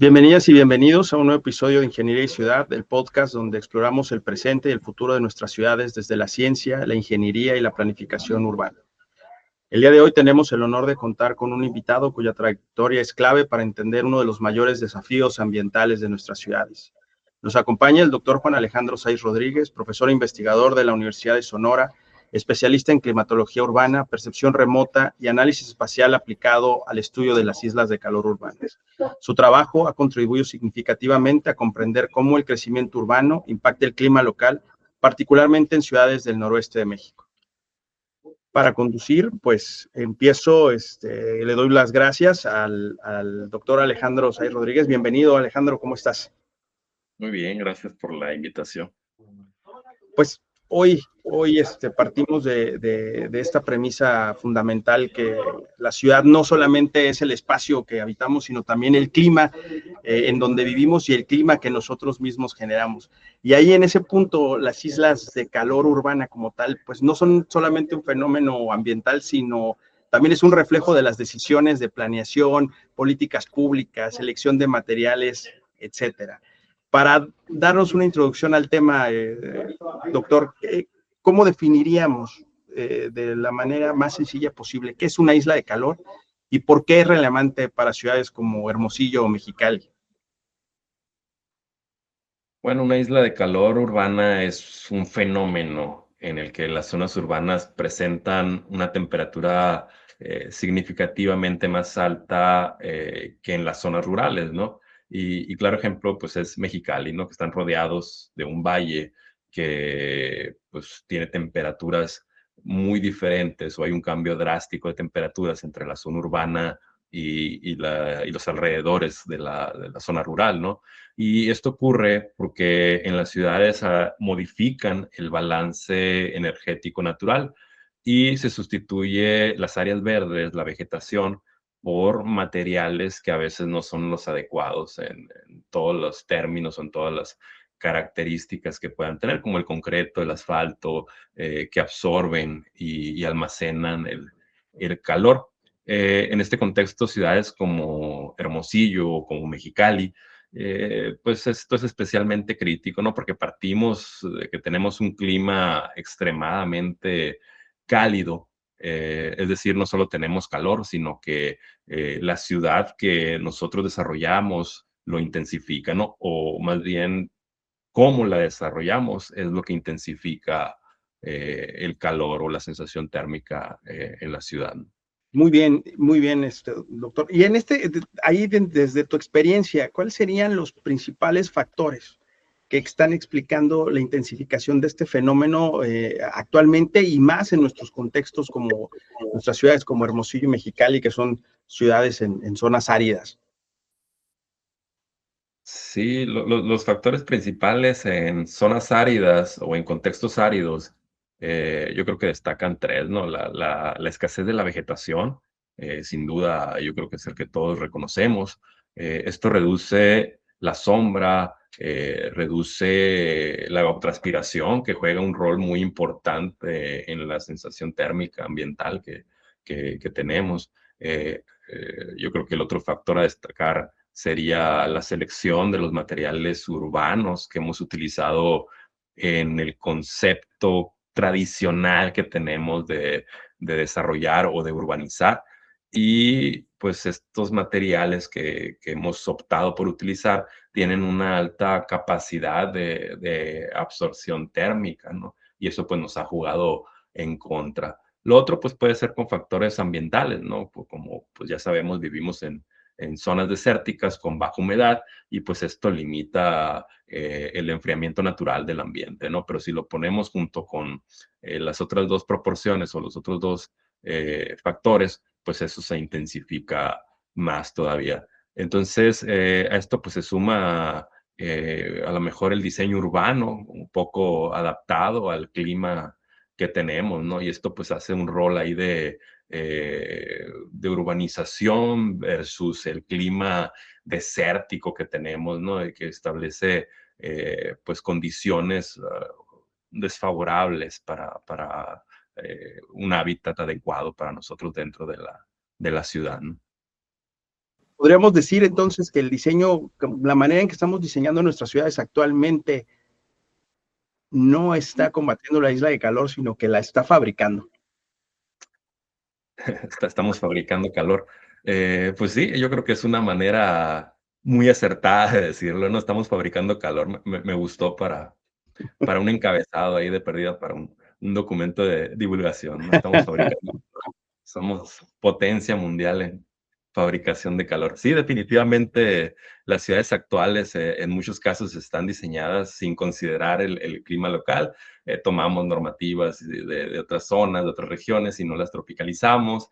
Bienvenidas y bienvenidos a un nuevo episodio de Ingeniería y Ciudad, el podcast donde exploramos el presente y el futuro de nuestras ciudades desde la ciencia, la ingeniería y la planificación urbana. El día de hoy tenemos el honor de contar con un invitado cuya trayectoria es clave para entender uno de los mayores desafíos ambientales de nuestras ciudades. Nos acompaña el doctor Juan Alejandro Saiz Rodríguez, profesor e investigador de la Universidad de Sonora, especialista en climatología urbana, percepción remota y análisis espacial aplicado al estudio de las islas de calor urbanas. Su trabajo ha contribuido significativamente a comprender cómo el crecimiento urbano impacta el clima local, particularmente en ciudades del noroeste de México. Para conducir, pues empiezo, le doy las gracias al doctor Alejandro Saiz Rodríguez. Bienvenido, Alejandro, ¿cómo estás? Muy bien, gracias por la invitación. Pues hoy partimos de esta premisa fundamental que la ciudad no solamente es el espacio que habitamos, sino también el clima en donde vivimos y el clima que nosotros mismos generamos. Y ahí en ese punto, las islas de calor urbana como tal, pues no son solamente un fenómeno ambiental, sino también es un reflejo de las decisiones de planeación, políticas públicas, selección de materiales, etcétera. Para darnos una introducción al tema, doctor, ¿cómo definiríamos de la manera más sencilla posible qué es una isla de calor y por qué es relevante para ciudades como Hermosillo o Mexicali? Bueno, una isla de calor urbana es un fenómeno en el que las zonas urbanas presentan una temperatura significativamente más alta que en las zonas rurales, ¿no? Y claro ejemplo, pues es Mexicali, ¿no? Que están rodeados de un valle que pues tiene temperaturas muy diferentes o hay un cambio drástico de temperaturas entre la zona urbana y los alrededores de la zona rural, ¿no? Y esto ocurre porque en las ciudades modifican el balance energético natural y se sustituye las áreas verdes, la vegetación, por materiales que a veces no son los adecuados en todos los términos o en todas las características que puedan tener, como el concreto, el asfalto, que absorben y almacenan el calor. En este contexto, ciudades como Hermosillo o como Mexicali, pues esto es especialmente crítico, ¿no? Porque partimos de que tenemos un clima extremadamente cálido, es decir, no solo tenemos calor, sino que la ciudad que nosotros desarrollamos lo intensifica, ¿no? O más bien, cómo la desarrollamos es lo que intensifica el calor o la sensación térmica en la ciudad. Muy bien, doctor. Y en ahí desde tu experiencia, ¿cuáles serían los principales factores que están explicando la intensificación de este fenómeno actualmente y más en nuestros contextos como nuestras ciudades como Hermosillo y Mexicali, que son ciudades en zonas áridas? Sí, los factores principales en zonas áridas o en contextos áridos, yo creo que destacan tres, ¿no? La escasez de la vegetación, sin duda, yo creo que es el que todos reconocemos. Esto reduce la sombra, reduce la evapotranspiración, que juega un rol muy importante en la sensación térmica ambiental que tenemos. Yo creo que el otro factor a destacar sería la selección de los materiales urbanos que hemos utilizado en el concepto tradicional que tenemos de desarrollar o de urbanizar. Y pues estos materiales que hemos optado por utilizar tienen una alta capacidad de absorción térmica, ¿no? Y eso pues nos ha jugado en contra. Lo otro pues puede ser con factores ambientales, ¿no? Pues, como pues ya sabemos, vivimos en zonas desérticas con baja humedad y pues esto limita el enfriamiento natural del ambiente, ¿no? Pero si lo ponemos junto con las otras dos proporciones o los otros dos factores, pues eso se intensifica más todavía. Entonces, a esto pues se suma a lo mejor el diseño urbano, un poco adaptado al clima que tenemos, ¿no? Y esto pues hace un rol ahí de urbanización versus el clima desértico que tenemos, ¿no? Y que establece pues condiciones desfavorables para un hábitat adecuado para nosotros dentro de la ciudad, ¿no? Podríamos decir entonces que el diseño, la manera en que estamos diseñando nuestras ciudades actualmente no está combatiendo la isla de calor, sino que la está fabricando. Estamos fabricando calor. Pues sí, yo creo que es una manera muy acertada de decirlo, ¿no? Estamos fabricando calor. Me gustó para un encabezado ahí de perdida, para un documento de divulgación, ¿no? Estamos fabricando, somos potencia mundial en fabricación de calor. Sí, definitivamente las ciudades actuales en muchos casos están diseñadas sin considerar el clima local. Tomamos normativas de otras zonas, de otras regiones y no las tropicalizamos.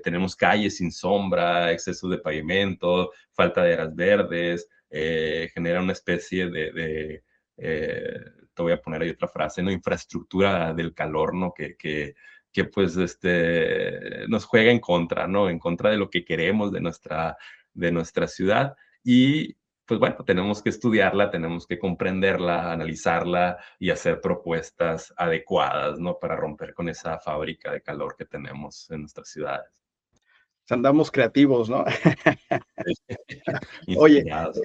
Tenemos calles sin sombra, exceso de pavimento, falta de áreas verdes, genera una especie eh, te voy a poner ahí otra frase, ¿no? Infraestructura del calor, ¿no? Que pues nos juega en contra, ¿no? En contra de lo que queremos de nuestra ciudad. Y pues bueno, tenemos que estudiarla, tenemos que comprenderla, analizarla y hacer propuestas adecuadas, ¿no? Para romper con esa fábrica de calor que tenemos en nuestras ciudades. Andamos creativos, ¿no? Oye, Inspirados.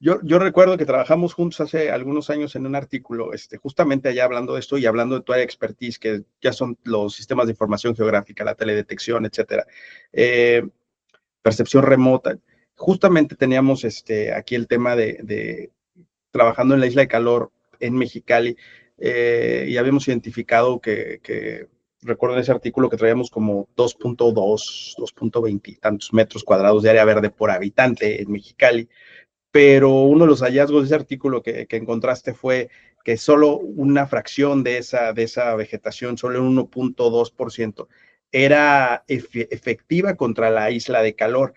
yo recuerdo que trabajamos juntos hace algunos años en un artículo, justamente allá hablando de esto y hablando de tu área de expertise, que ya son los sistemas de información geográfica, la teledetección, etcétera, percepción remota. Justamente teníamos aquí el tema de trabajando en la isla de calor en Mexicali, y habíamos identificado recuerdo en ese artículo que traíamos como 2.2, 2.20 y tantos metros cuadrados de área verde por habitante en Mexicali, pero uno de los hallazgos de ese artículo que encontraste fue que solo una fracción de esa vegetación, solo el 1.2%, era efectiva contra la isla de calor.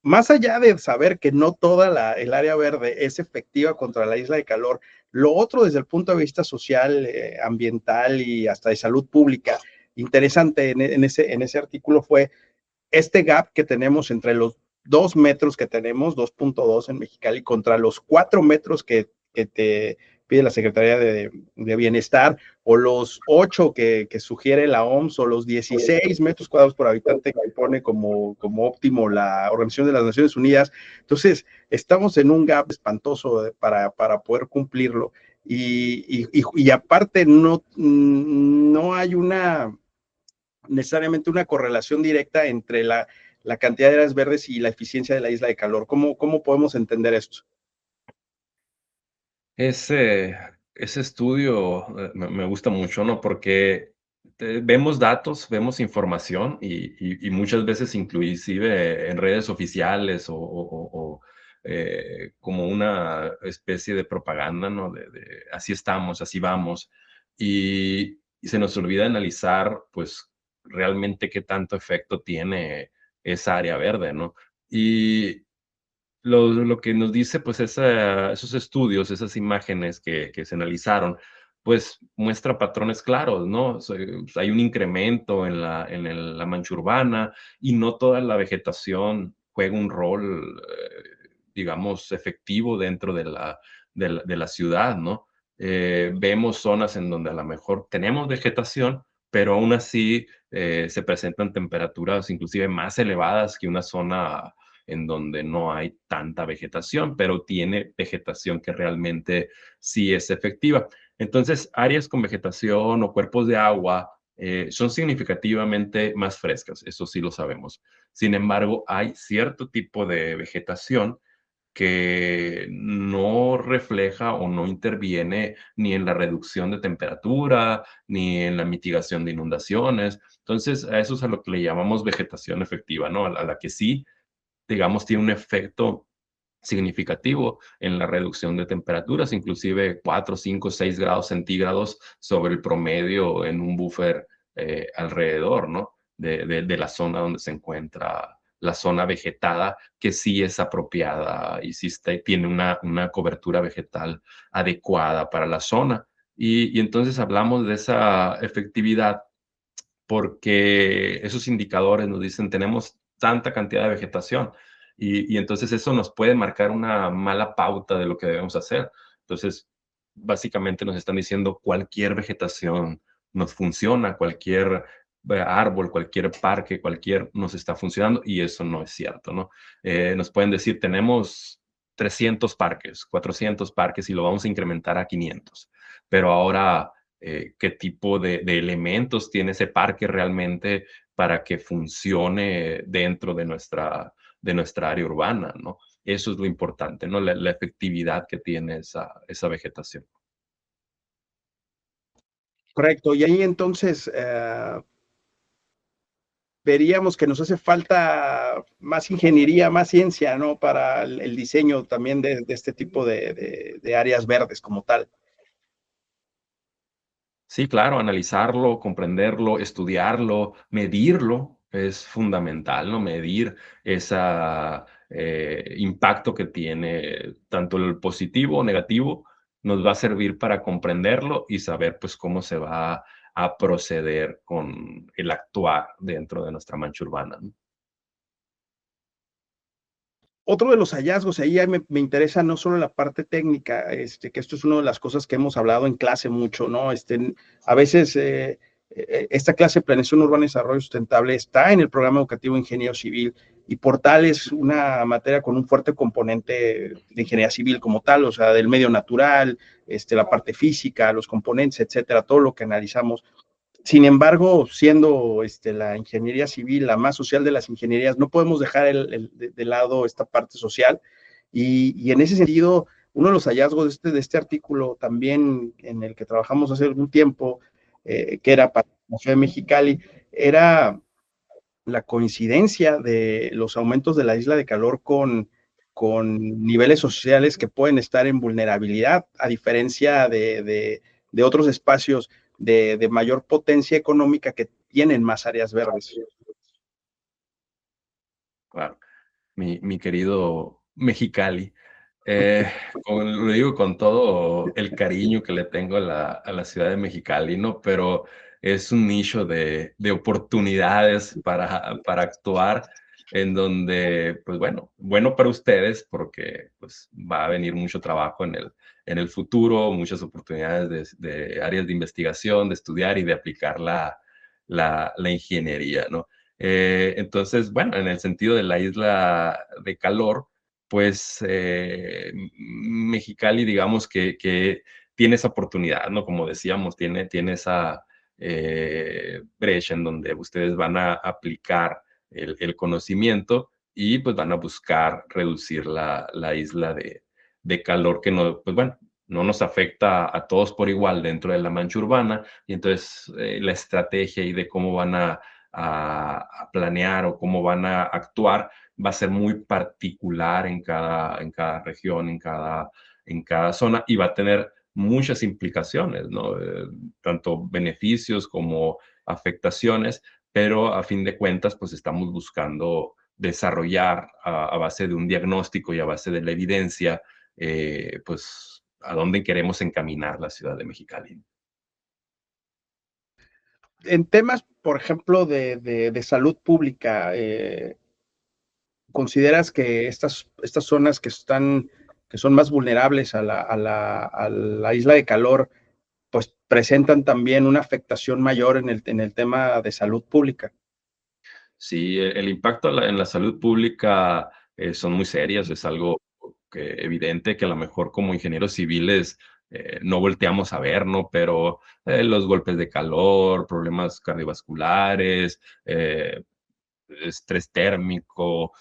Más allá de saber que no toda el área verde es efectiva contra la isla de calor, lo otro desde el punto de vista social, ambiental y hasta de salud pública, interesante en ese artículo fue este gap que tenemos entre los 2 metros que tenemos, 2.2 en Mexicali, contra los 4 metros que te pide la Secretaría de Bienestar, o los 8 que sugiere la OMS, o los 16 metros cuadrados por habitante que pone como óptimo la Organización de las Naciones Unidas. Entonces, estamos en un gap espantoso para poder cumplirlo. Y aparte, no hay necesariamente una correlación directa entre la cantidad de áreas verdes y la eficiencia de la isla de calor. ¿Cómo podemos entender esto? Ese, ese estudio me gusta mucho, ¿no? Porque vemos datos, vemos información y muchas veces inclusive en redes oficiales como una especie de propaganda, ¿no? De así estamos, así vamos. Y se nos olvida analizar, pues, realmente qué tanto efecto tiene esa área verde, ¿no? Y lo que nos dice, pues, esos estudios, esas imágenes que se analizaron, pues, muestra patrones claros, ¿no? Hay un incremento en la mancha urbana y no toda la vegetación juega un rol, digamos, efectivo dentro de la ciudad, ¿no? Vemos zonas en donde a lo mejor tenemos vegetación, pero aún así, se presentan temperaturas inclusive más elevadas que una zona en donde no hay tanta vegetación, pero tiene vegetación que realmente sí es efectiva. Entonces, áreas con vegetación o cuerpos de agua son significativamente más frescas, eso sí lo sabemos. Sin embargo, hay cierto tipo de vegetación que no refleja o no interviene ni en la reducción de temperatura, ni en la mitigación de inundaciones. Entonces, a eso es a lo que le llamamos vegetación efectiva, ¿no? A la que sí, digamos, tiene un efecto significativo en la reducción de temperaturas, inclusive 4, 5, 6 grados centígrados sobre el promedio en un buffer alrededor, ¿no? De la zona donde se encuentra la zona vegetada, que sí es apropiada y sí tiene una cobertura vegetal adecuada para la zona. Y entonces hablamos de esa efectividad porque esos indicadores nos dicen tenemos tanta cantidad de vegetación y entonces eso nos puede marcar una mala pauta de lo que debemos hacer. Entonces, básicamente nos están diciendo cualquier vegetación nos funciona, cualquier árbol, cualquier parque, nos está funcionando, y eso no es cierto, ¿no? Nos pueden decir, tenemos 300 parques, 400 parques y lo vamos a incrementar a 500, pero ahora, ¿qué tipo de elementos tiene ese parque realmente para que funcione dentro de nuestra área urbana, ¿no? Eso es lo importante, ¿no? La efectividad que tiene esa vegetación. Correcto. Y ahí entonces veríamos que nos hace falta más ingeniería, más ciencia, ¿no? Para el diseño también de este tipo de áreas verdes como tal. Sí, claro, analizarlo, comprenderlo, estudiarlo, medirlo es fundamental, ¿no? Medir ese impacto que tiene, tanto el positivo o negativo, nos va a servir para comprenderlo y saber, pues, cómo se va a proceder con el actuar dentro de nuestra mancha urbana, ¿no? Otro de los hallazgos, ahí me interesa no solo la parte técnica, que esto es una de las cosas que hemos hablado en clase mucho, ¿no? A veces esta clase de planeación urbana y desarrollo sustentable está en el programa educativo de Ingeniería Civil y por tal es una materia con un fuerte componente de ingeniería civil como tal, o sea, del medio natural, la parte física, los componentes, etcétera, todo lo que analizamos. Sin embargo, siendo la ingeniería civil la más social de las ingenierías, no podemos dejar de lado esta parte social. Y en ese sentido, uno de los hallazgos de este artículo también en el que trabajamos hace algún tiempo, que era para la ciudad de Mexicali, era la coincidencia de los aumentos de la isla de calor con niveles sociales que pueden estar en vulnerabilidad, a diferencia de otros espacios de mayor potencia económica que tienen más áreas verdes. Claro. Mi querido Mexicali. Lo digo con todo el cariño que le tengo a la ciudad de Mexicali, ¿no? Pero es un nicho de oportunidades para actuar en donde, pues bueno para ustedes porque pues va a venir mucho trabajo en el futuro, muchas oportunidades de áreas de investigación, de estudiar y de aplicar la ingeniería, ¿no? Entonces, bueno, en el sentido de la isla de calor, pues Mexicali, digamos que tiene esa oportunidad, ¿no? Como decíamos, tiene esa brecha en donde ustedes van a aplicar el conocimiento y pues van a buscar reducir la isla de calor que no, pues bueno, no nos afecta a todos por igual dentro de la mancha urbana y entonces la estrategia y de cómo van a planear o cómo van a actuar va a ser muy particular en cada región, en cada zona y va a tener muchas implicaciones, ¿no? Tanto beneficios como afectaciones, pero a fin de cuentas, pues estamos buscando desarrollar a base de un diagnóstico y a base de la evidencia, pues a dónde queremos encaminar la ciudad de Mexicali. En temas, por ejemplo, de salud pública, ¿consideras que estas zonas que son más vulnerables a la isla de calor, pues presentan también una afectación mayor en el tema de salud pública? Sí, el impacto en la salud pública son muy serias, es algo evidente que a lo mejor como ingenieros civiles no volteamos a ver, ¿no? Pero los golpes de calor, problemas cardiovasculares, estrés térmico,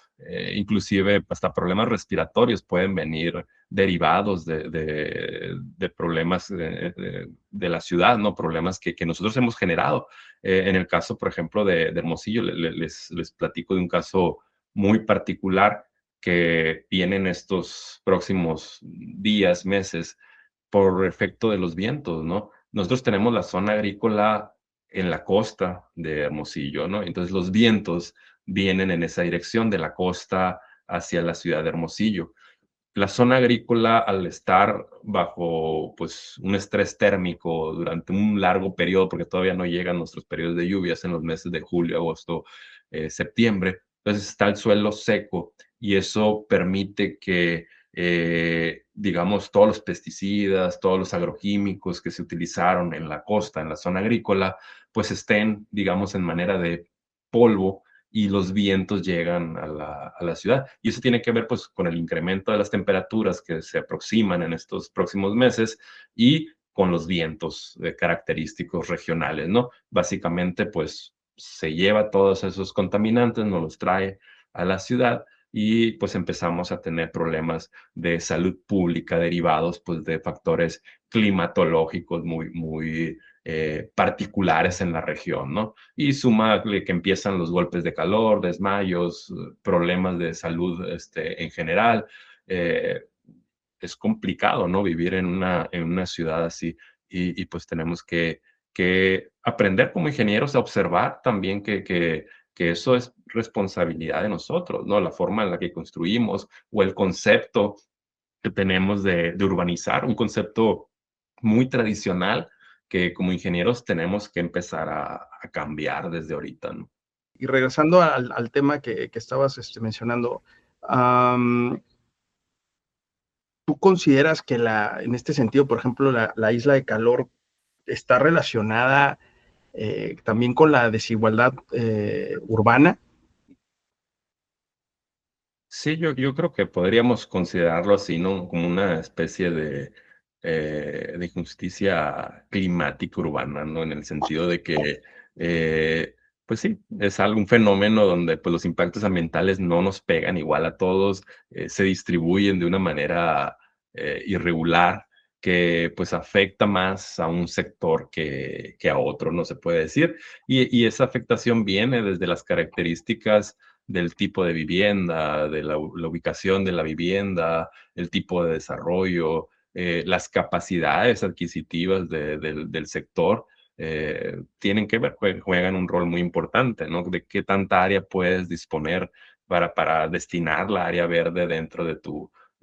inclusive hasta problemas respiratorios pueden venir derivados de problemas de la ciudad, ¿no? Problemas que nosotros hemos generado. En el caso, por ejemplo, de Hermosillo, les platico de un caso muy particular que viene en estos próximos días, meses, por efecto de los vientos, ¿no? Nosotros tenemos la zona agrícola en la costa de Hermosillo, ¿no? Entonces los vientos vienen en esa dirección de la costa hacia la ciudad de Hermosillo. La zona agrícola, al estar bajo pues, un estrés térmico durante un largo periodo, porque todavía no llegan nuestros periodos de lluvias en los meses de julio, agosto, septiembre, entonces está el suelo seco y eso permite que digamos, todos los pesticidas, todos los agroquímicos que se utilizaron en la costa, en la zona agrícola, pues estén, digamos, en manera de polvo y los vientos llegan a la ciudad. Y eso tiene que ver pues con el incremento de las temperaturas que se aproximan en estos próximos meses y con los vientos característicos regionales, ¿no? Básicamente pues se lleva todos esos contaminantes, nos los trae a la ciudad y pues empezamos a tener problemas de salud pública derivados pues de factores climatológicos muy particulares en la región, ¿no? Y suma que empiezan los golpes de calor, desmayos, problemas de salud en general. Eh, es complicado, ¿no? Vivir en una ciudad así y pues tenemos que aprender como ingenieros a observar también que eso es responsabilidad de nosotros, ¿no? La forma en la que construimos o el concepto que tenemos de urbanizar, un concepto muy tradicional que como ingenieros tenemos que empezar a cambiar desde ahorita, ¿no? Y regresando al tema que estabas mencionando, ¿tú consideras que en este sentido, por ejemplo, la isla de calor está relacionada también con la desigualdad urbana? Sí, yo creo que podríamos considerarlo así, ¿no? Como una especie de injusticia climática urbana, ¿no? En el sentido de que, pues sí, es algún fenómeno donde pues, los impactos ambientales no nos pegan igual a todos, se distribuyen de una manera irregular que pues afecta más a un sector que a otro, no se puede decir. Y esa afectación viene desde las características del tipo de vivienda, de la ubicación de la vivienda, el tipo de desarrollo, las capacidades adquisitivas del sector, tienen que ver, juegan un rol muy importante, ¿no? De qué tanta área puedes disponer para destinar la área verde dentro de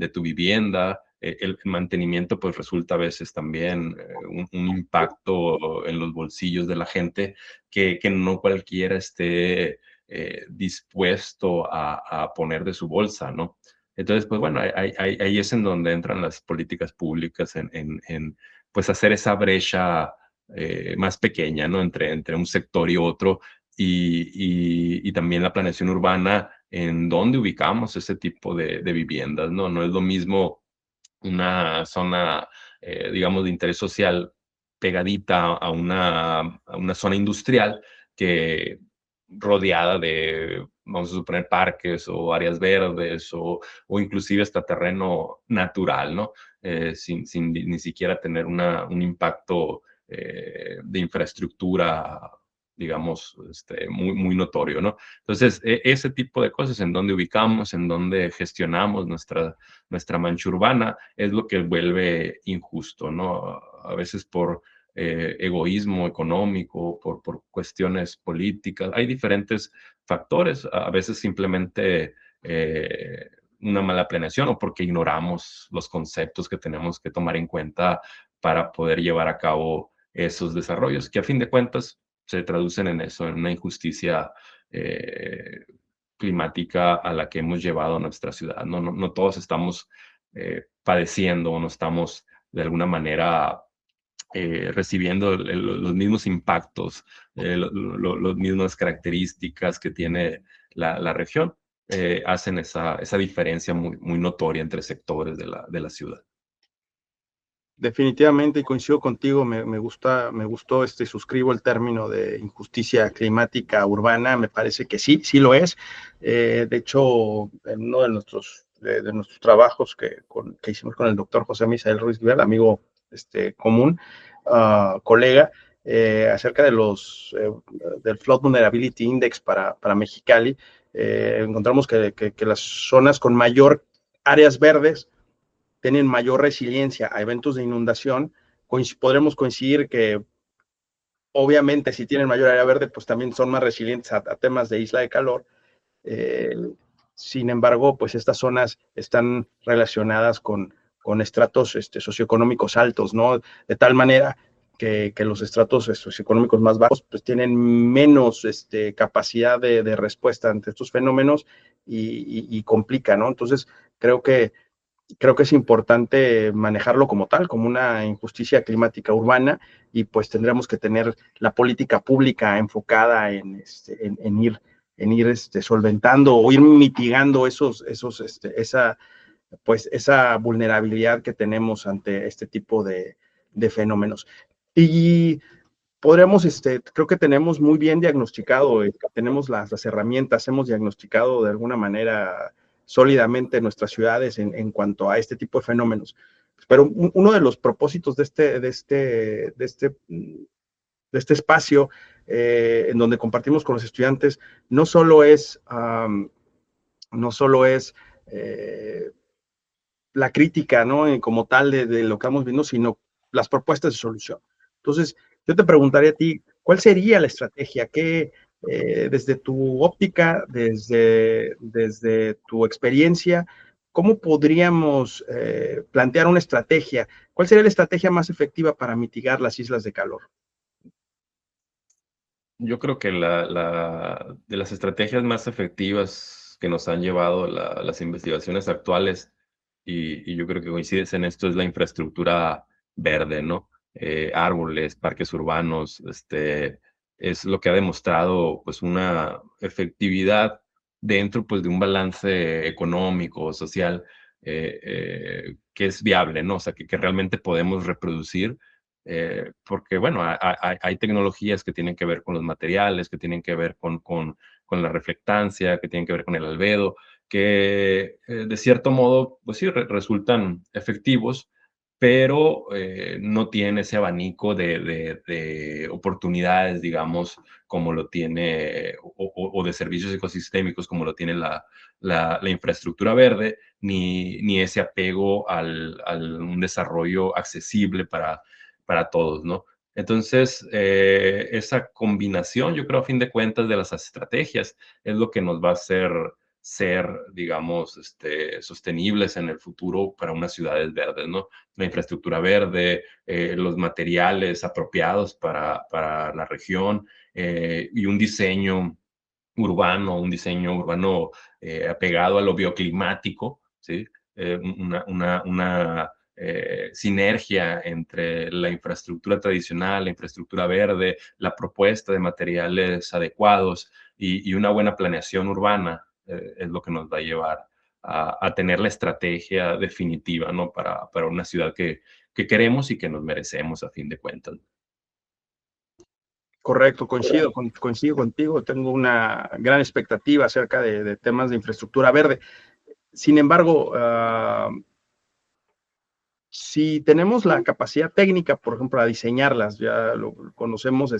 tu vivienda. El mantenimiento pues resulta a veces también un impacto en los bolsillos de la gente que no cualquiera esté dispuesto a poner de su bolsa, ¿no? Entonces, pues bueno, ahí es en donde entran las políticas públicas en pues hacer esa brecha más pequeña, ¿no? Entre un sector y otro y también la planeación urbana en dónde ubicamos ese tipo de viviendas, ¿no? No es lo mismo una zona, digamos, de interés social pegadita a una zona industrial que rodeada de, vamos a suponer, parques o áreas verdes o inclusive hasta terreno natural, ¿no? Sin ni siquiera tener un impacto de infraestructura, digamos, muy notorio, ¿no? Entonces, ese tipo de cosas en donde ubicamos, en donde gestionamos nuestra mancha urbana, es lo que vuelve injusto, ¿no? A veces por egoísmo económico, por cuestiones políticas. Hay diferentes factores, a veces simplemente una mala planeación o porque ignoramos los conceptos que tenemos que tomar en cuenta para poder llevar a cabo esos desarrollos, que a fin de cuentas se traducen en eso, en una injusticia eh, climática a la que hemos llevado a nuestra ciudad. No todos estamos padeciendo o no estamos de alguna manera recibiendo los mismos impactos, las mismas características que tiene la región, hacen esa diferencia muy notoria entre sectores de la ciudad. Definitivamente, y coincido contigo, me gustó, suscribo el término de injusticia climática urbana, me parece que sí, sí lo es. De hecho, en uno de nuestros trabajos que hicimos con el doctor José Misael Ruiz Guibert, amigo común, colega, acerca del Flood Vulnerability Index para Mexicali, encontramos que las zonas con mayor áreas verdes tienen mayor resiliencia a eventos de inundación. Podremos coincidir que obviamente si tienen mayor área verde, pues también son más resilientes a temas de isla de calor. Eh, Sin embargo, pues estas zonas están relacionadas con estratos socioeconómicos altos, ¿no? De tal manera que los estratos socioeconómicos más bajos pues tienen menos capacidad respuesta ante estos fenómenos y complica, ¿no? Entonces, creo que creo que es importante manejarlo como tal, como una injusticia climática urbana, y pues tendremos que tener la política pública enfocada en ir solventando o ir mitigando esa vulnerabilidad que tenemos ante este tipo de fenómenos. Y podríamos, creo que tenemos muy bien diagnosticado, tenemos las herramientas, hemos diagnosticado de alguna manera sólidamente nuestras ciudades en cuanto a este tipo de fenómenos. Pero uno de los propósitos de este espacio en donde compartimos con los estudiantes no solo es, no solo es la crítica, ¿no? Como tal de lo que estamos viendo, sino las propuestas de solución. Entonces, yo te preguntaría a ti, ¿cuál sería la estrategia? ¿Qué, desde tu óptica, desde tu experiencia, cómo podríamos plantear una estrategia? ¿Cuál sería la estrategia más efectiva para mitigar las islas de calor? Yo creo que de las estrategias más efectivas que nos han llevado las investigaciones actuales, y yo creo que coincides en esto, es la infraestructura verde, ¿no? Árboles, parques urbanos, es lo que ha demostrado, pues, una efectividad dentro, pues, de un balance económico, social, que es viable, ¿no? O sea, que realmente podemos reproducir, porque, bueno, hay tecnologías que tienen que ver con los materiales, que tienen que ver con la reflectancia, que tienen que ver con el albedo, que de cierto modo, pues sí, resultan efectivos, pero no tiene ese abanico de oportunidades, digamos, como lo tiene, o de servicios ecosistémicos como lo tiene la infraestructura verde, ni ese apego al un desarrollo accesible para todos, ¿no? Entonces, esa combinación, yo creo, a fin de cuentas, de las estrategias es lo que nos va a hacer ser, digamos, sostenibles en el futuro para unas ciudades verdes, ¿no? La infraestructura verde, los materiales apropiados para la región, y un diseño urbano apegado a lo bioclimático, ¿sí? Una sinergia entre la infraestructura tradicional, la infraestructura verde, la propuesta de materiales adecuados y una buena planeación urbana, es lo que nos va a llevar a tener la estrategia definitiva, ¿no? Para una ciudad que queremos y que nos merecemos a fin de cuentas. Correcto, coincido contigo. Tengo una gran expectativa acerca de temas de infraestructura verde. Sin embargo, si tenemos la capacidad técnica, por ejemplo, a diseñarlas, ya lo conocemos,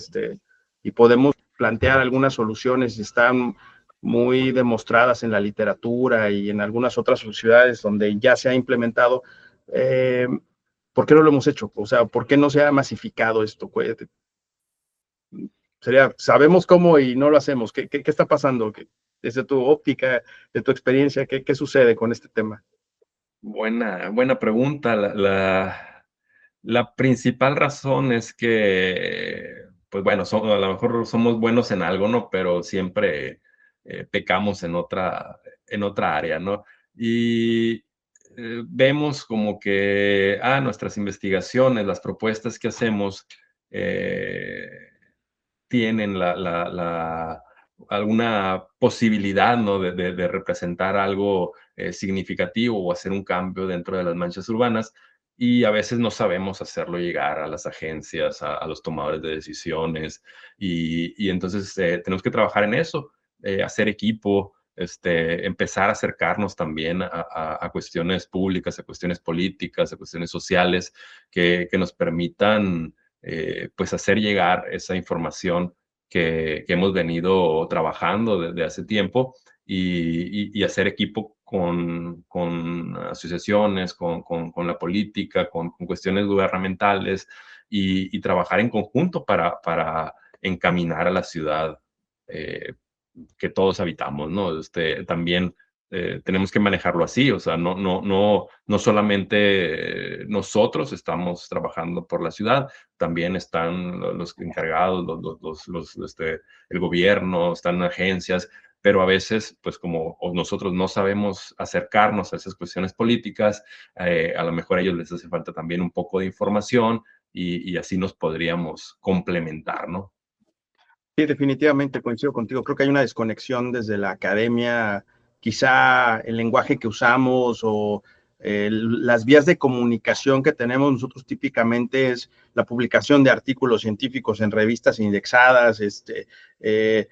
y podemos plantear algunas soluciones, están muy demostradas en la literatura y en algunas otras ciudades donde ya se ha implementado, ¿por qué no lo hemos hecho? O sea, ¿por qué no se ha masificado esto? Sabemos cómo y no lo hacemos. ¿Qué está pasando? Desde tu óptica, de tu experiencia, ¿qué sucede con este tema? Buena pregunta. La principal razón es que, pues bueno, a lo mejor somos buenos en algo, ¿no? Pero siempre pecamos en otra área, ¿no? Y vemos como que, nuestras investigaciones, las propuestas que hacemos, eh, tienen alguna posibilidad, ¿no? De representar algo significativo o hacer un cambio dentro de las manchas urbanas, y a veces no sabemos hacerlo llegar a las agencias, a los tomadores de decisiones, y entonces tenemos que trabajar en eso, hacer equipo, empezar a acercarnos también a cuestiones públicas, a cuestiones políticas, a cuestiones sociales que nos permitan, pues, hacer llegar esa información que hemos venido trabajando desde hace tiempo, y hacer equipo con asociaciones, con la política, con cuestiones gubernamentales, y trabajar en conjunto para encaminar a la ciudad eh, que todos habitamos, ¿no? También tenemos que manejarlo así, o sea, no solamente nosotros estamos trabajando por la ciudad, también están los encargados, el gobierno, están agencias, pero a veces, pues como nosotros no sabemos acercarnos a esas cuestiones políticas, a lo mejor a ellos les hace falta también un poco de información y así nos podríamos complementar, ¿no? Sí, definitivamente coincido contigo. Creo que hay una desconexión desde la academia, quizá el lenguaje que usamos o las vías de comunicación que tenemos nosotros típicamente es la publicación de artículos científicos en revistas indexadas, eh,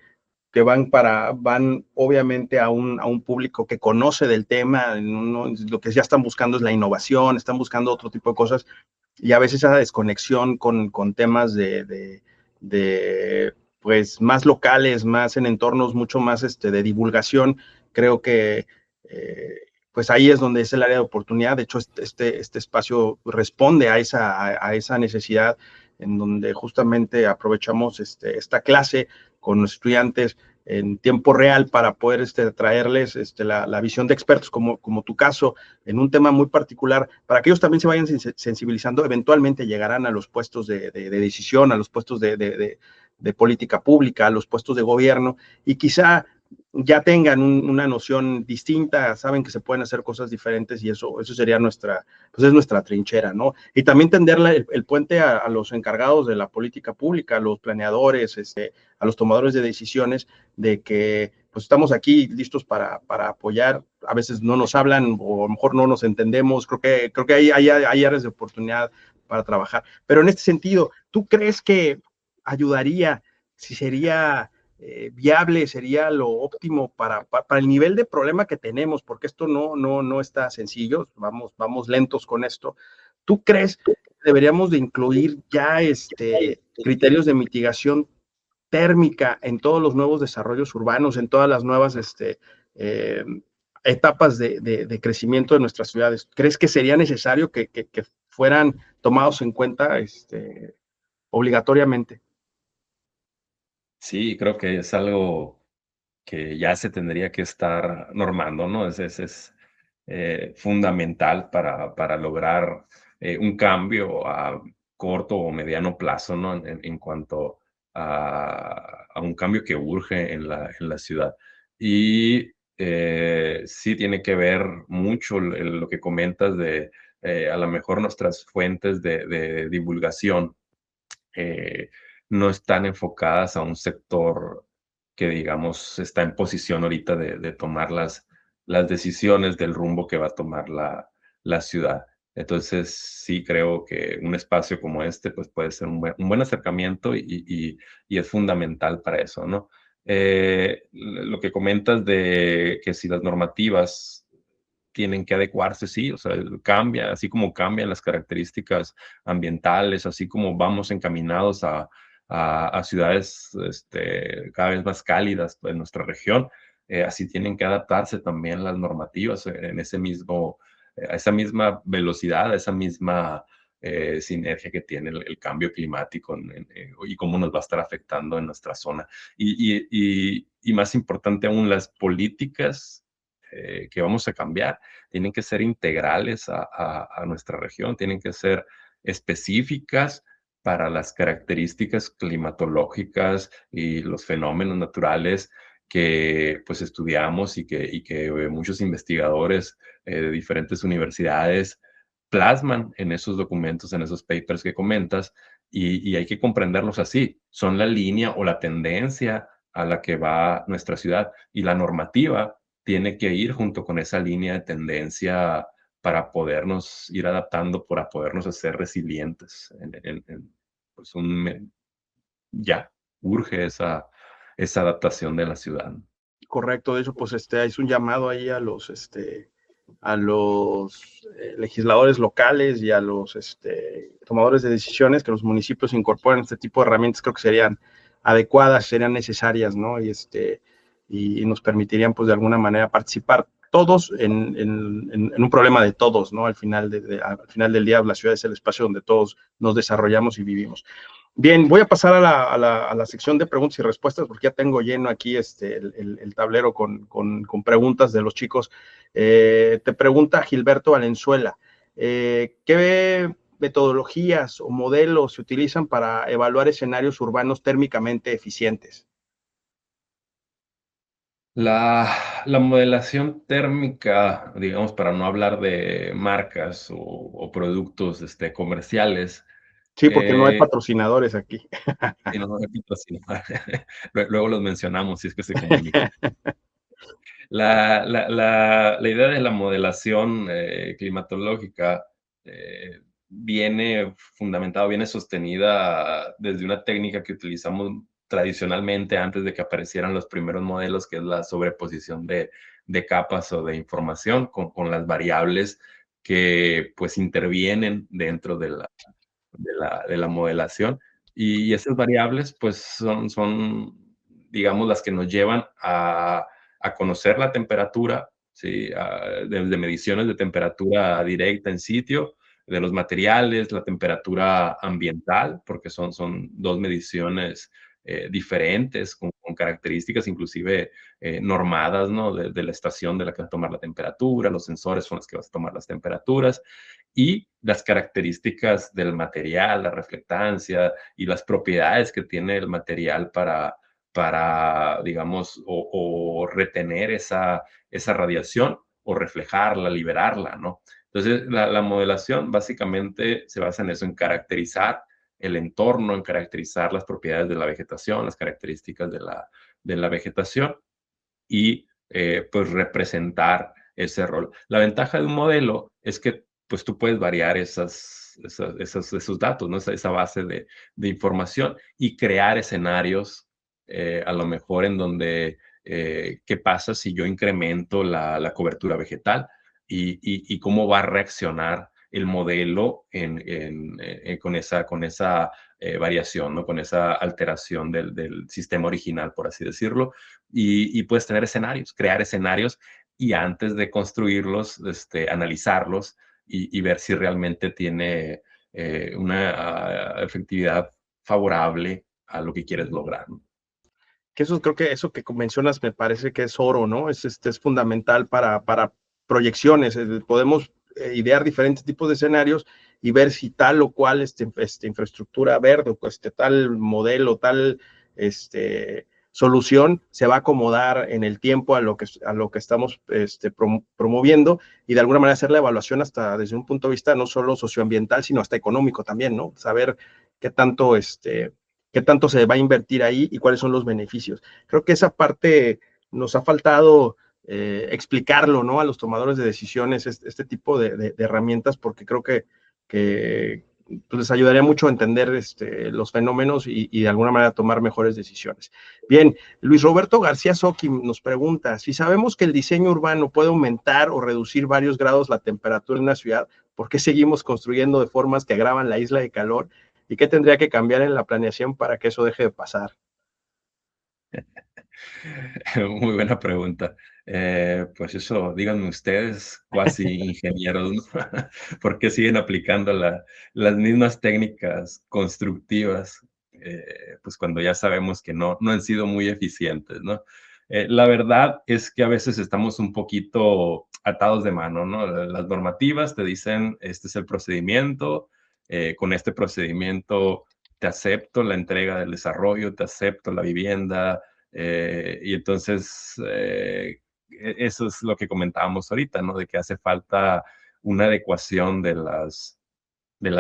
que van obviamente a un público que conoce del tema, ¿no? Lo que ya están buscando es la innovación, están buscando otro tipo de cosas, y a veces esa desconexión con temas de, pues, más locales, más en entornos mucho más de divulgación, creo que eh, pues ahí es donde es el área de oportunidad. De hecho, este espacio responde a esa necesidad, en donde justamente aprovechamos esta clase con los estudiantes en tiempo real para poder traerles la visión de expertos, como tu caso, en un tema muy particular, para que ellos también se vayan sensibilizando. Eventualmente llegarán a los puestos de decisión, a los puestos de política pública, a los puestos de gobierno, y quizá ya tengan una noción distinta, saben que se pueden hacer cosas diferentes, y eso sería pues es nuestra trinchera, ¿no? Y también tender el puente a los encargados de la política pública, a los planeadores, a los tomadores de decisiones, de que pues estamos aquí listos para apoyar. A veces no nos hablan o a lo mejor no nos entendemos. Creo que hay áreas de oportunidad para trabajar. Pero en este sentido, ¿tú crees que ayudaría, si sería viable, sería lo óptimo para el nivel de problema que tenemos? Porque esto no está sencillo, vamos lentos con esto. ¿Tú crees que deberíamos de incluir ya criterios de mitigación térmica en todos los nuevos desarrollos urbanos, en todas las nuevas eh, etapas de crecimiento de nuestras ciudades? ¿Crees que sería necesario que fueran tomados en cuenta obligatoriamente? Sí, creo que es algo que ya se tendría que estar normando, ¿no? Es fundamental para lograr un cambio a corto o mediano plazo, ¿no? En cuanto a un cambio que urge en la ciudad. Y sí tiene que ver mucho lo que comentas de a lo mejor nuestras fuentes de divulgación eh, no están enfocadas a un sector que, digamos, está en posición ahorita de tomar las decisiones del rumbo que va a tomar la ciudad. Entonces, sí creo que un espacio como este, pues, puede ser un buen acercamiento y es fundamental para eso, ¿no? Lo que comentas de que si las normativas tienen que adecuarse, sí, o sea, cambia, así como cambian las características ambientales, así como vamos encaminados a ciudades cada vez más cálidas en nuestra región, así tienen que adaptarse también las normativas en a esa misma velocidad, a esa misma sinergia que tiene el cambio climático y cómo nos va a estar afectando en nuestra zona. Y más importante aún, las políticas que vamos a cambiar tienen que ser integrales a nuestra región, tienen que ser específicas para las características climatológicas y los fenómenos naturales que pues estudiamos y que muchos investigadores de diferentes universidades plasman en esos documentos, en esos papers que comentas, y hay que comprenderlos así. Son la línea o la tendencia a la que va nuestra ciudad y la normativa tiene que ir junto con esa línea de tendencia para podernos ir adaptando, para podernos hacer resilientes. Pues ya urge esa adaptación de la ciudad. Correcto. De hecho, pues es un llamado ahí a los legisladores locales y a los tomadores de decisiones, que los municipios incorporen este tipo de herramientas. Creo que serían adecuadas, serían necesarias, ¿no? Y nos permitirían, pues, de alguna manera participar todos en un problema de todos, ¿no? Al final del día, la ciudad es el espacio donde todos nos desarrollamos y vivimos. Bien, voy a pasar a la sección de preguntas y respuestas, porque ya tengo lleno aquí el tablero con preguntas de los chicos. Te pregunta Gilberto Valenzuela, ¿qué metodologías o modelos se utilizan para evaluar escenarios urbanos térmicamente eficientes? La modelación térmica, digamos, para no hablar de marcas o productos comerciales, Sí, porque no hay eh, patrocinadores aquí. y no repito, sino luego los mencionamos si es que se comunica. La idea de la modelación climatológica viene fundamentada, viene sostenida desde una técnica que utilizamos tradicionalmente antes de que aparecieran los primeros modelos, que es la sobreposición de capas o de información con las variables que pues intervienen dentro de la modelación. Y esas variables, pues, son, digamos, las que nos llevan a conocer la temperatura, ¿sí? Desde mediciones de temperatura directa en sitio, de los materiales, la temperatura ambiental, porque son dos mediciones diferentes, con características inclusive normadas, ¿no? De la estación de la que vas a tomar la temperatura, los sensores son los que vas a tomar las temperaturas, y las características del material, la reflectancia y las propiedades que tiene el material para digamos, o retener esa radiación o reflejarla, liberarla, ¿no? Entonces, la modelación básicamente se basa en eso, en caracterizar el entorno, en caracterizar las propiedades de la vegetación, las características de la vegetación y pues representar ese rol. La ventaja de un modelo es que pues tú puedes variar esos datos, ¿no? Esa base de información y crear escenarios a lo mejor en donde qué pasa si yo incremento la cobertura vegetal y cómo va a reaccionar el modelo con esa variación, ¿no? Con esa alteración del sistema original, por así decirlo, y puedes tener escenarios, crear escenarios y antes de construirlos, analizarlos y ver si realmente tiene una efectividad favorable a lo que quieres lograr, ¿no? Que eso creo que eso que mencionas me parece que es oro, ¿no? Es fundamental para proyecciones. Podemos idear diferentes tipos de escenarios y ver si tal o cual infraestructura verde, o tal modelo, tal solución se va a acomodar en el tiempo a lo que estamos promoviendo, y de alguna manera hacer la evaluación hasta desde un punto de vista no solo socioambiental, sino hasta económico también, ¿no? Saber qué tanto qué tanto se va a invertir ahí y cuáles son los beneficios. Creo que esa parte nos ha faltado explicarlo, ¿no? A los tomadores de decisiones, tipo de herramientas, porque creo que pues, les ayudaría mucho a entender los fenómenos y de alguna manera tomar mejores decisiones. Bien, Luis Roberto García Soki nos pregunta, si sabemos que el diseño urbano puede aumentar o reducir varios grados la temperatura en una ciudad, ¿por qué seguimos construyendo de formas que agravan la isla de calor? ¿Y qué tendría que cambiar en la planeación para que eso deje de pasar? Muy buena pregunta. Pues eso, díganme ustedes, cuasi ingenieros, ¿no? ¿Por qué siguen aplicando las mismas técnicas constructivas? Pues cuando ya sabemos que no han sido muy eficientes, ¿no? La verdad es que a veces estamos un poquito atados de mano, ¿no? Las normativas te dicen, este es el procedimiento, con este procedimiento te acepto la entrega del desarrollo, te acepto la vivienda, y entonces, eso es lo que comentábamos ahorita, ¿no? De que hace falta una adecuación de las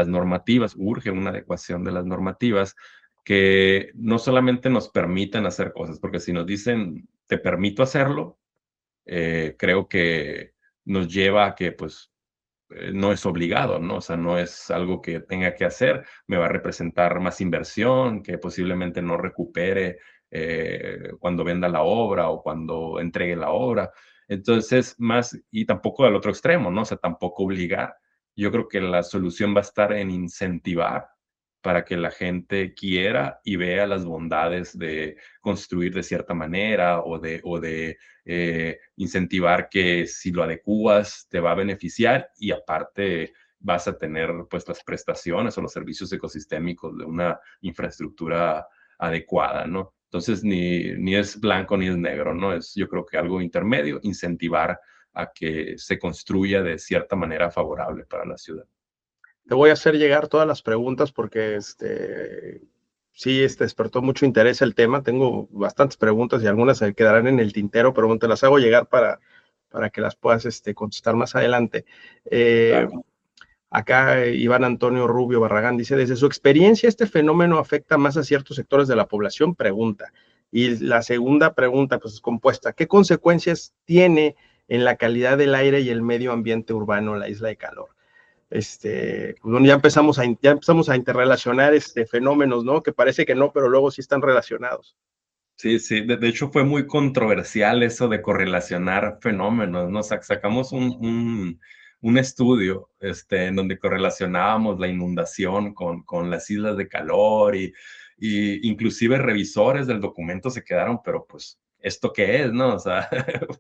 normativas, urge una adecuación de las normativas que no solamente nos permitan hacer cosas, porque si nos dicen, te permito hacerlo, creo que nos lleva a que, pues, no es obligado, ¿no? O sea, no es algo que tenga que hacer, me va a representar más inversión, que posiblemente no recupere cuando venda la obra o cuando entregue la obra. Entonces, más, y tampoco al otro extremo, ¿no? O sea, tampoco obligar. Yo creo que la solución va a estar en incentivar para que la gente quiera y vea las bondades de construir de cierta manera o de incentivar que si lo adecuas te va a beneficiar y aparte vas a tener pues las prestaciones o los servicios ecosistémicos de una infraestructura adecuada, ¿no? Entonces ni es blanco ni es negro, ¿no? Es yo creo que algo intermedio, incentivar a que se construya de cierta manera favorable para la ciudad. Te voy a hacer llegar todas las preguntas porque sí, despertó mucho interés el tema. Tengo bastantes preguntas y algunas se quedarán en el tintero, pero bueno, te las hago llegar para que las puedas contestar más adelante. Claro. Acá Iván Antonio Rubio Barragán dice, desde su experiencia, ¿este fenómeno afecta más a ciertos sectores de la población? Pregunta. Y la segunda pregunta, pues es compuesta, ¿qué consecuencias tiene en la calidad del aire y el medio ambiente urbano en la isla de Calor? Pues bueno, ya empezamos a interrelacionar fenómenos, ¿no? Que parece que no, pero luego sí están relacionados. Sí, sí, de hecho fue muy controversial eso de correlacionar fenómenos, ¿no? Sacamos un estudio en donde correlacionábamos la inundación con las islas de calor y inclusive revisores del documento se quedaron, pero pues, ¿esto qué es, no? O sea,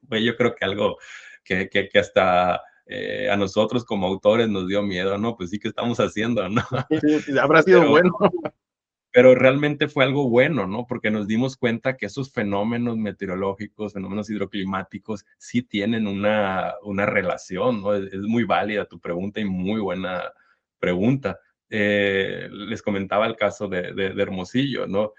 fue yo creo que algo que hasta a nosotros como autores nos dio miedo, ¿no? Pues sí, ¿qué estamos haciendo, no? Habrá sido Pero bueno. pero realmente fue algo bueno, ¿no? Porque nos dimos cuenta que esos fenómenos meteorológicos, fenómenos hidroclimáticos, sí tienen una relación, ¿no? Es muy válida tu pregunta y muy buena pregunta. Les comentaba el caso de Hermosillo, ¿no?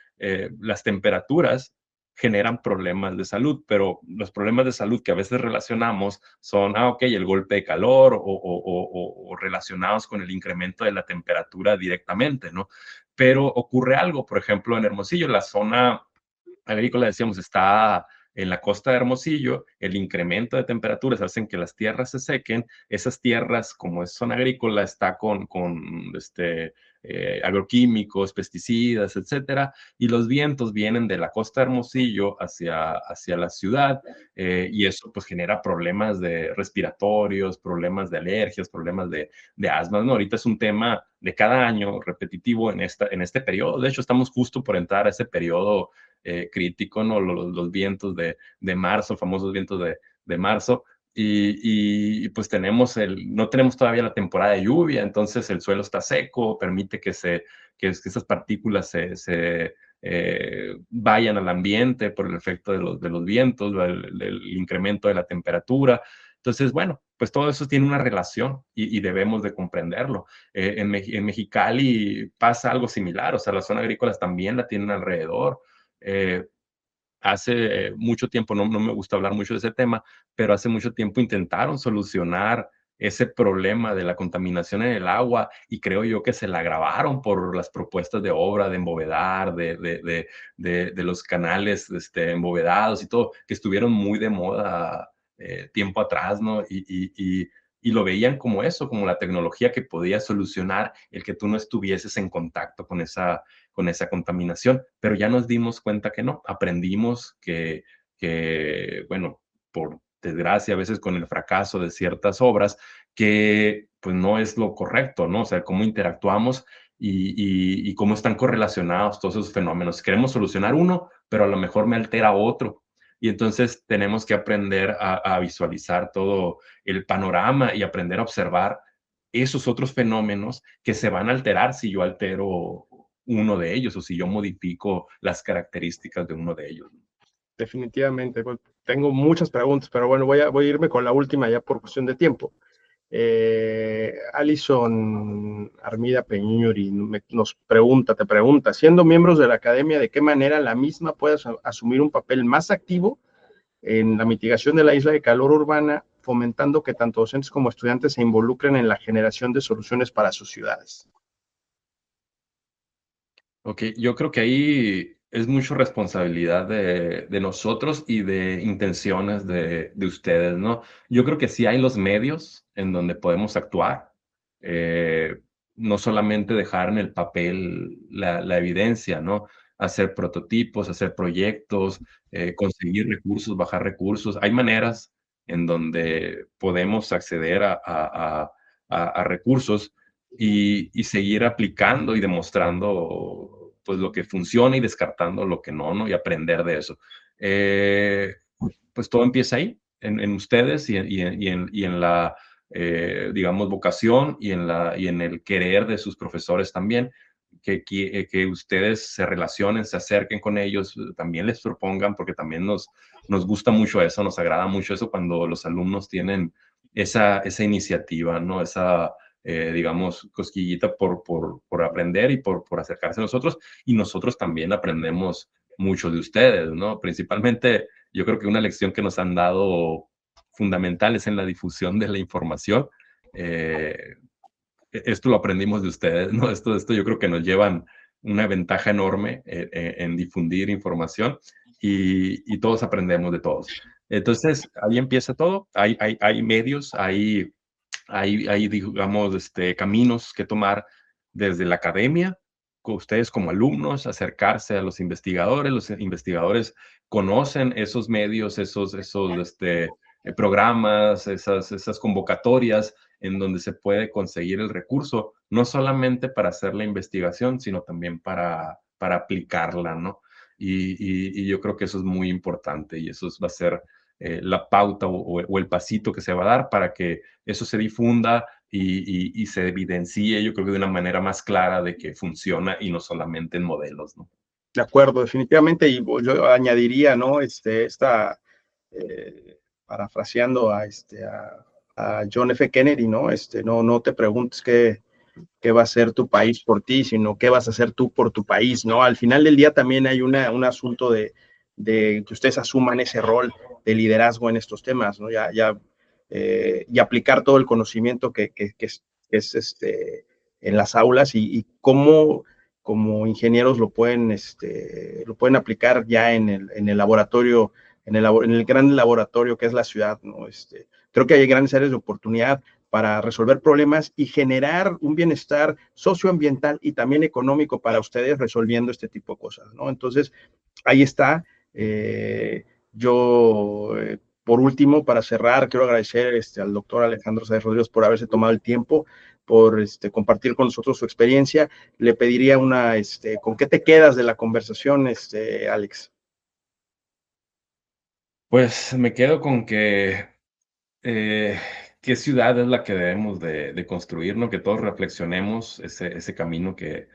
Las temperaturas generan problemas de salud, pero los problemas de salud que a veces relacionamos son, ok, el golpe de calor o relacionados con el incremento de la temperatura directamente, ¿no? Pero ocurre algo, por ejemplo, en Hermosillo, la zona agrícola, decíamos, está en la costa de Hermosillo, el incremento de temperaturas hacen que las tierras se sequen, esas tierras, como es zona agrícola, está agroquímicos, pesticidas, etcétera, y los vientos vienen de la costa de Hermosillo hacia la ciudad, y eso pues genera problemas de respiratorios, problemas de alergias, problemas de asma, ¿no? Ahorita es un tema de cada año repetitivo en este periodo, de hecho estamos justo por entrar a ese periodo crítico, ¿no? Los vientos de marzo, famosos vientos de marzo, pues no tenemos todavía la temporada de lluvia, entonces el suelo está seco, permite que esas partículas vayan al ambiente por el efecto de los vientos, el incremento de la temperatura. Entonces, bueno, pues todo eso tiene una relación y debemos de comprenderlo. En Mexicali pasa algo similar, o sea, las zonas agrícolas también la tienen alrededor. Eh, Hace mucho tiempo, no me gusta hablar mucho de ese tema, pero hace mucho tiempo intentaron solucionar ese problema de la contaminación en el agua y creo yo que se la agravaron por las propuestas de obra, de embovedar, de los canales embovedados y todo, que estuvieron muy de moda tiempo atrás, ¿no? Y lo veían como eso, como la tecnología que podía solucionar el que tú no estuvieses en contacto con esa contaminación, pero ya nos dimos cuenta que no, aprendimos bueno, por desgracia, a veces con el fracaso de ciertas obras, que pues no es lo correcto, ¿no? O sea, cómo interactuamos y cómo están correlacionados todos esos fenómenos. Queremos solucionar uno, pero a lo mejor me altera otro. Y entonces tenemos que aprender a visualizar todo el panorama y aprender a observar esos otros fenómenos que se van a alterar si yo altero uno de ellos o si yo modifico las características de uno de ellos. Definitivamente. Pues, tengo muchas preguntas, pero bueno, voy a irme con la última ya por cuestión de tiempo. Alison Armida Peñuri te pregunta, siendo miembros de la academia, ¿de qué manera la misma puede asumir un papel más activo en la mitigación de la isla de calor urbana, fomentando que tanto docentes como estudiantes se involucren en la generación de soluciones para sus ciudades? Ok, yo creo que ahí es mucho responsabilidad de nosotros y de intenciones de ustedes, ¿no? Yo creo que sí hay los medios en donde podemos actuar, eh, no solamente dejar en el papel la evidencia, ¿no? Hacer prototipos, hacer proyectos, conseguir recursos, bajar recursos. Hay maneras en donde podemos acceder a recursos y seguir aplicando y demostrando pues lo que funciona y descartando lo que no, ¿no? Y aprender de eso. Pues todo empieza ahí, en ustedes y en la, digamos, vocación y en el querer de sus profesores también, que ustedes se relacionen, se acerquen con ellos, también les propongan, porque también nos gusta mucho eso, nos agrada mucho eso cuando los alumnos tienen esa iniciativa, ¿no? digamos, cosquillita por aprender y por acercarse a nosotros, y nosotros también aprendemos mucho de ustedes, ¿no? Principalmente, yo creo que una lección que nos han dado fundamental es en la difusión de la información. Esto lo aprendimos de ustedes, ¿no? Esto yo creo que nos llevan una ventaja enorme en difundir información y todos aprendemos de todos. Entonces, ahí empieza todo. Hay medios, hay, digamos, caminos que tomar desde la academia, con ustedes como alumnos, acercarse a los investigadores conocen esos medios, esos programas, esas convocatorias en donde se puede conseguir el recurso, no solamente para hacer la investigación, sino también para aplicarla, ¿no? Y yo creo que eso es muy importante y eso va a ser la pauta o el pasito que se va a dar para que eso se difunda y se evidencie, yo creo que de una manera más clara de que funciona y no solamente en modelos, ¿no? De acuerdo, definitivamente, y yo añadiría, ¿no? Parafraseando a John F. Kennedy, ¿no? No te preguntes qué va a hacer tu país por ti, sino qué vas a hacer tú por tu país, ¿no? Al final del día también hay un asunto de que ustedes asuman ese rol de liderazgo en estos temas, ¿no? Y aplicar todo el conocimiento que es en las aulas y cómo como ingenieros lo pueden aplicar ya en el laboratorio, en el gran laboratorio que es la ciudad, ¿no? Creo que hay grandes áreas de oportunidad para resolver problemas y generar un bienestar socioambiental y también económico para ustedes resolviendo este tipo de cosas, ¿no? Entonces, ahí está. Por último, para cerrar, quiero agradecer al doctor Alejandro Sáez Rodríguez por haberse tomado el tiempo, por compartir con nosotros su experiencia. Le pediría ¿con qué te quedas de la conversación, Alex? Pues me quedo con que qué ciudad es la que debemos de construir, ¿no? Que todos reflexionemos ese camino que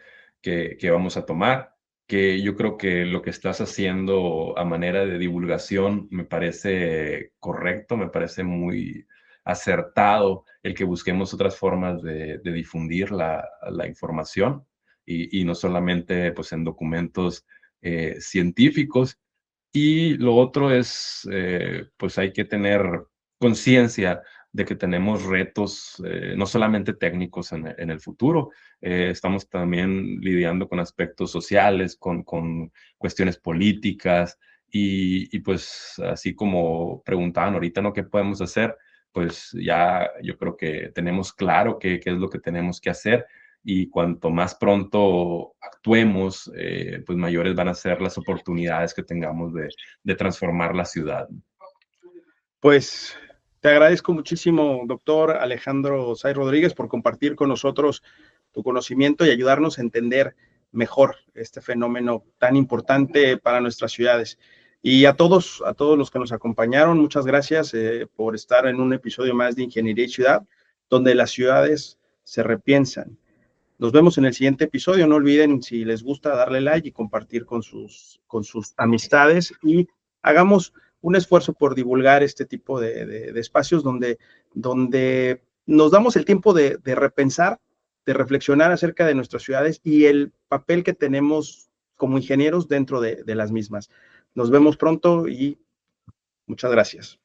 vamos a tomar, que yo creo que lo que estás haciendo a manera de divulgación me parece correcto, me parece muy acertado el que busquemos otras formas de difundir la información y no solamente pues en documentos científicos. Y lo otro es, pues hay que tener conciencia de que tenemos retos, no solamente técnicos en el futuro, estamos también lidiando con aspectos sociales, con cuestiones políticas y pues así como preguntaban ahorita, ¿no? ¿Qué podemos hacer? Pues ya yo creo que tenemos claro qué es lo que tenemos que hacer y cuanto más pronto actuemos, pues mayores van a ser las oportunidades que tengamos de transformar la ciudad. Pues te agradezco muchísimo, doctor Alejandro Sáez Rodríguez, por compartir con nosotros tu conocimiento y ayudarnos a entender mejor este fenómeno tan importante para nuestras ciudades. Y a todos los que nos acompañaron, muchas gracias por estar en un episodio más de Ingeniería y Ciudad, donde las ciudades se repiensan. Nos vemos en el siguiente episodio. No olviden, si les gusta, darle like y compartir con sus amistades y hagamos un esfuerzo por divulgar este tipo de espacios donde nos damos el tiempo de repensar, de reflexionar acerca de nuestras ciudades y el papel que tenemos como ingenieros dentro de las mismas. Nos vemos pronto y muchas gracias.